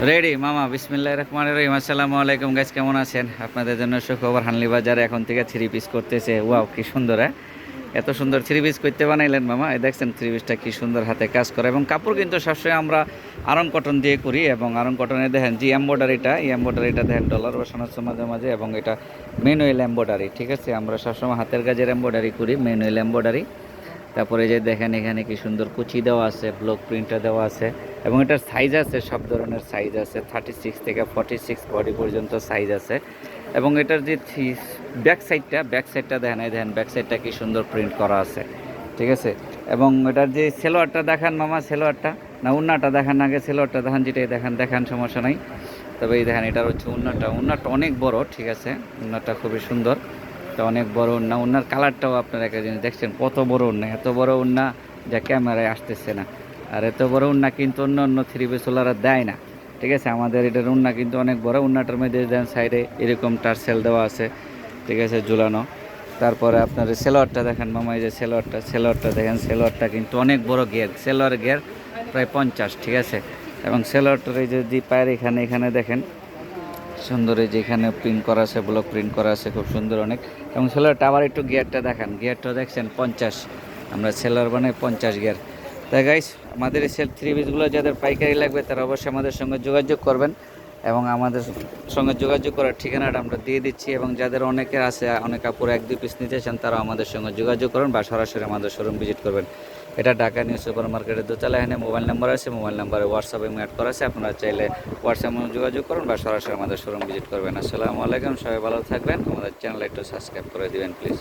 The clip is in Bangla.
রেডি মামা বিসমিল্লাহির রহমানির রহিম। আসসালামু আলাইকুম গাইস, কেমন আছেন? আপনাদের জন্য সুখবর, হানলি বাজারে এখন থেকে থ্রি পিস করতেছে। ওয়াও কি সুন্দর! হ্যাঁ, এত সুন্দর থ্রি পিস করতে বানাইলেন মামা। এই দেখছেন থ্রি পিসটা কি সুন্দর হাতে কাজ করে, এবং কাপড় কিন্তু সবসময় আমরা আরং কটন দিয়ে করি। এবং আরং কটনে দেখেন যে এমব্রয়ডারিটা দেখেন ডলার বসানো আছে মাঝে মাঝে, এবং এটা ম্যানুয়াল এমব্রয়ডারি। ঠিক আছে, আমরা সবসময় হাতের কাজের এমব্রয়ডারি করি, ম্যানুয়াল এমব্রয়ডারি। তারপরে যে দেখেন এখানে কি সুন্দর কুচি দেওয়া আছে, ব্লক প্রিন্টটা দেওয়া আছে, এবং এটার সাইজ আছে, সব ধরনের সাইজ আছে, 36 থেকে 46 বডি পর্যন্ত সাইজ আছে। এবং এটার যে ব্যাক সাইডটা দেখেন, এই দেখেন ব্যাক সাইডটা কি সুন্দর প্রিন্ট করা আছে। ঠিক আছে, এবং এটার যে সেলোয়ারটা দেখান মামা, সেলোয়ারটা না উন্নাটা দেখান, আগে সেলোয়ারটা দেখান, যেটাই দেখান সমস্যা নাই। তবে এই দেখেন এটার হচ্ছে উন্নাটা অনেক বড়। ঠিক আছে, উন্নাটা খুবই সুন্দর, এটা অনেক বড় উন্না। উন্নার কালারটাও আপনারা একটা জিনিস দেখছেন, কত বড় উন্না, এত বড় উন্না যা ক্যামেরায় আসতেছে না। আর এত বড় উন্না কিন্তু অন্য অন্য থ্রি পিসওয়ালারা দেয় না। ঠিক আছে, আমাদের এটার উন্না কিন্তু অনেক বড়। উন্নাটার মধ্যে দেন সাইডে এরকম টার্সেল দেওয়া আছে, ঠিক আছে, ঝুলানো। তারপরে আপনার সেলোয়ারটা দেখেন মামা, এই যে সেলোয়ারটা দেখেন, সেলোয়ারটা কিন্তু অনেক বড় গিয়ার, সেলোয়ার গিয়ার প্রায় 50। ঠিক আছে, এবং সেলোয়ারটার এই যে পায়ের এখানে দেখেন সুন্দর, এই যে এখানে প্রিন্ট করা আছে, ব্লক প্রিন্ট করা আছে, খুব সুন্দর অনেক। এবং সেলোয়ারটা আবার একটু গিয়ারটা দেখান, গিয়ারটা দেখছেন 50, আমরা সেলোয়ার বানাই 50 গিয়ার। তাই গাইস, আমাদের এই থ্রি পিসগুলো যাদের পাইকারি লাগবে তারা অবশ্যই আমাদের সঙ্গে যোগাযোগ করবেন, এবং আমাদের সঙ্গে যোগাযোগ করার ঠিকানাটা আমরা দিয়ে দিচ্ছি। এবং যাদের অনেকের আছে, অনেক কাপড় 1-2 পিস নিতে চান, তারা আমাদের সঙ্গে যোগাযোগ করুন বা সরাসরি আমাদের শোরুম ভিজিট করবেন। এটা ঢাকা নিউ সুপার মার্কেটের দোতলা। এখানে মোবাইল নাম্বার আছে, মোবাইল নাম্বারে হোয়াটসঅ্যাপে অ্যাড করা আছে, আপনারা চাইলে হোয়াটসঅ্যাপে যোগাযোগ করুন বা সরাসরি আমাদের শোরুম ভিজিট করবেন। আসসালামু আলাইকুম, সবাই ভালো থাকবেন। আমাদের চ্যানেল একটু সাবস্ক্রাইব করে দিবেন প্লিজ।